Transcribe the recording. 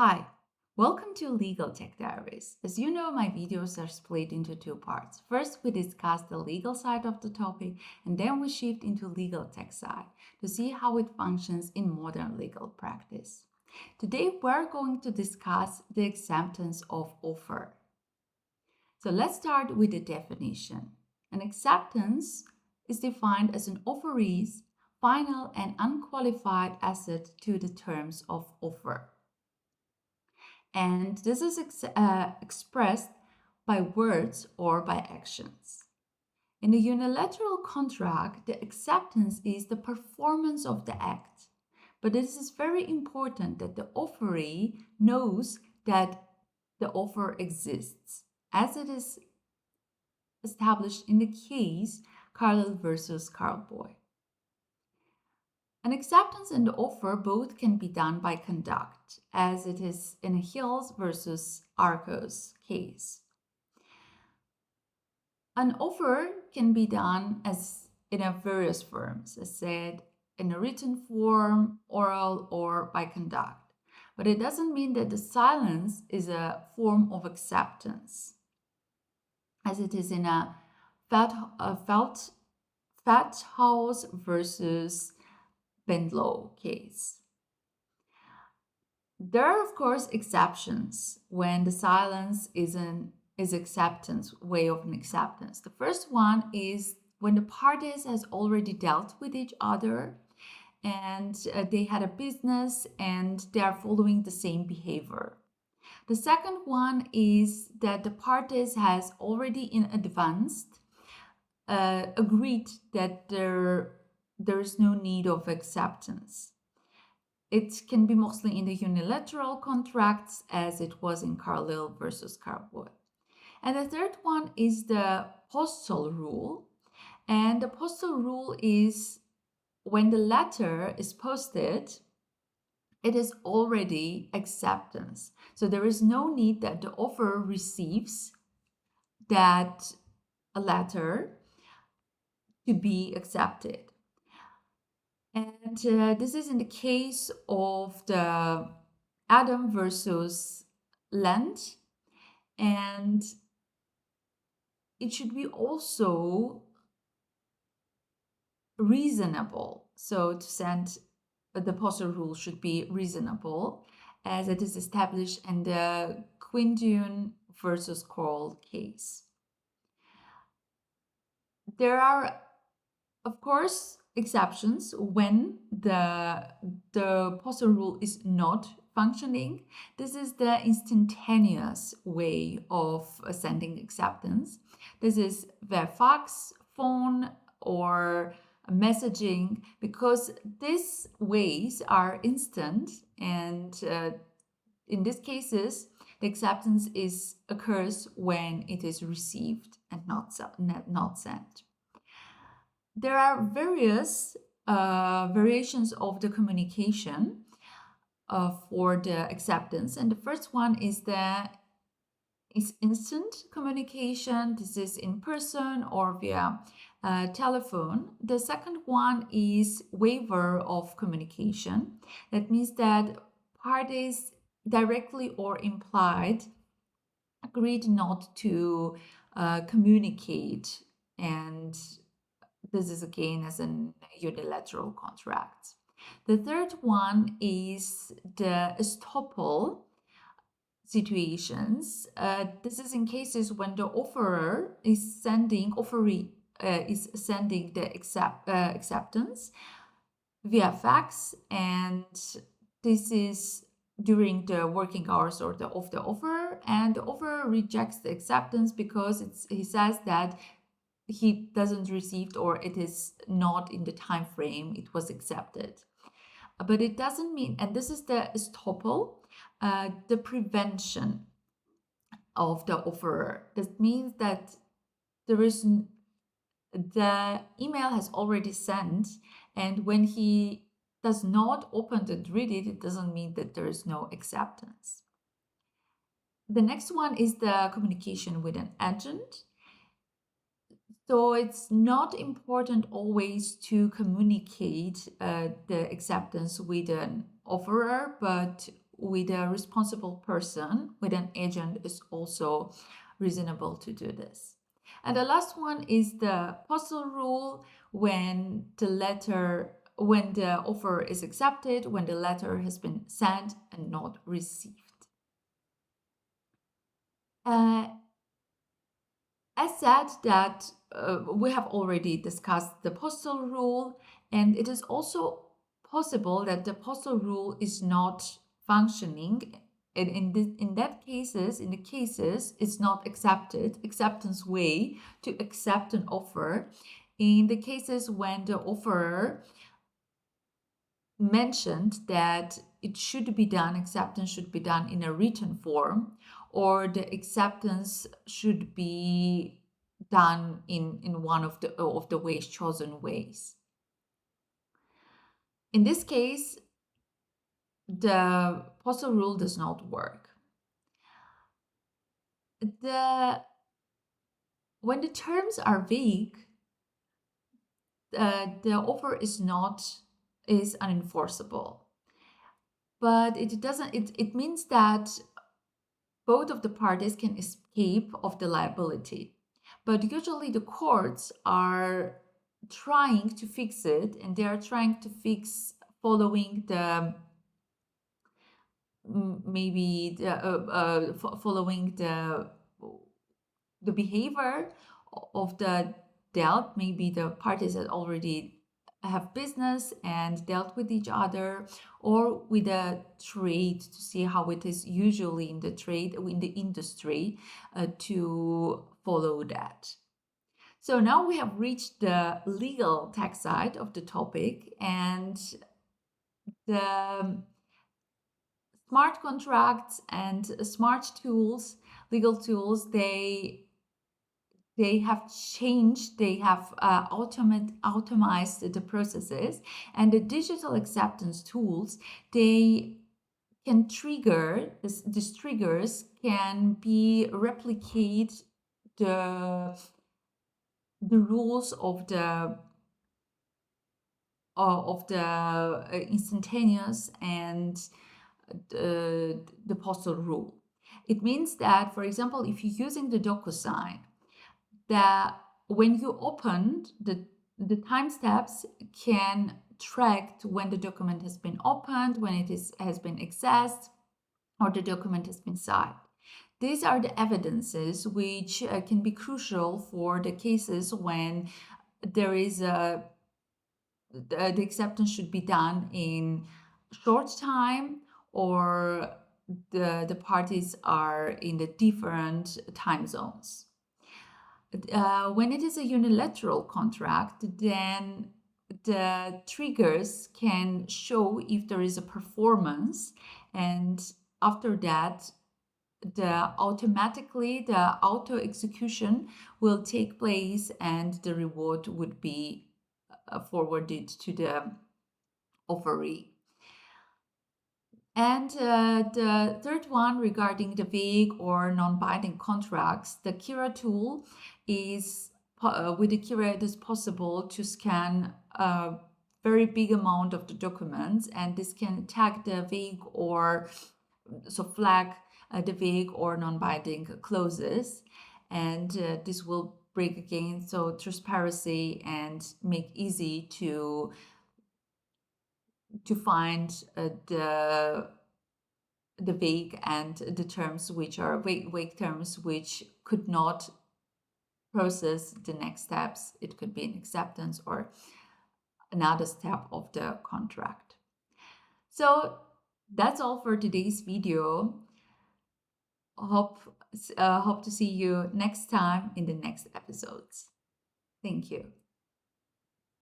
Hi, welcome to Legal Tech Diaries. As you know, my videos are split into two parts. First, we discuss the legal side of the topic, and then we shift into legal tech side to see how it functions in modern legal practice. Today, we're going to discuss the acceptance of offer. So let's start with the definition. An acceptance is defined as an offeree's final and unqualified assent to the terms of offer. And this is expressed by words or by actions. In a unilateral contract, the acceptance is the performance of the act. But it is very important that the offeree knows that the offer exists, as it is established in the case Carlisle versus Carlboy. An acceptance and the offer both can be done by conduct, as it is in a Hills versus Arcos case. An offer can be done as in a various forms, as said, in a written form, oral, or by conduct. But it doesn't mean that the silence is a form of acceptance, as it is in a Fat House versus Bendlow case. There are, of course, exceptions when the silence is acceptance, way of an acceptance. The first one is when the parties has already dealt with each other and they had a business and they are following the same behavior. The second one is that the parties has already in advance agreed that there is no need of acceptance. It can be mostly in the unilateral contracts, as it was in Carlisle versus Carboy. And the third one is the postal rule. And the postal rule is when the letter is posted, it is already acceptance. So there is no need that the offer receives that a letter to be accepted. And this is in the case of the Adam versus Land. And it should be also reasonable. So to send the postal rule should be reasonable, as it is established in the Quindune versus Coral case. There are, of course, exceptions when the postal rule is not functioning. This is the instantaneous way of sending acceptance. This is via fax, phone, or messaging, because these ways are instant, and in these cases the acceptance occurs when it is received and not sent. There are various variations of the communication for the acceptance, and the first one is instant communication. This is in person or via telephone. The second one is waiver of communication. That means that parties directly or implied agreed not to communicate, and this is again as an unilateral contract. The third one is the estoppel situations. This is in cases when the offeree is sending the acceptance via fax, and this is during the working hours of the offerer, and the offerer rejects the acceptance because he says that he doesn't receive, or it is not in the time frame it was accepted. But it doesn't mean, and this is the estoppel, the prevention of the offerer. That means that the email has already sent, and when he does not open and read it, it doesn't mean that there is no acceptance. The next one is the communication with an agent. So it's not important always to communicate the acceptance with an offerer, but with a responsible person, with an agent, is also reasonable to do this. And the last one is the postal rule, when the offer is accepted, when the letter has been sent and not received. Uh, as said that we have already discussed the postal rule, and it is also possible that the postal rule is not functioning. And in the cases, it's not acceptance way to accept an offer. In the cases when the offerer mentioned that acceptance should be done in a written form, or the acceptance should be done in one of the ways chosen ways. In this case, the postal rule does not work. When the terms are vague, the offer is unenforceable. But it means that both of the parties can escape of the liability. But usually the courts are trying to fix it, and they are trying to fix following the maybe the, following the behavior of the dealt. Maybe the parties that already have business and dealt with each other, or with a trade, to see how it is usually in the trade, in the industry, to follow that. So now we have reached the legal tech side of the topic, and the smart contracts and smart tools, legal tools, they have changed, they have automized the processes, and the digital acceptance tools, they can trigger, these triggers can be replicate the rules of the instantaneous and the postal rule. It means that, for example, if you're using the DocuSign, that when you opened the time steps can track when the document has been opened, when has been accessed, or the document has been signed. These are the evidences which can be crucial for the cases when there is the acceptance should be done in short time, or the parties are in the different time zones. When it is a unilateral contract, then the triggers can show if there is a performance, and after that, the auto execution will take place, and the reward would be forwarded to the offeree. And the third one, regarding the vague or non-binding contracts, the Kira tool is, with the Kira, it is possible to scan a very big amount of the documents, and this can tag the vague or flag the vague or non-binding clauses, and this will break again transparency and make easy to find the vague and the terms which are vague terms which could not process the next steps. It could be an acceptance or another step of the contract. So that's all for today's video. Hope to see you next time in the next episodes. Thank you.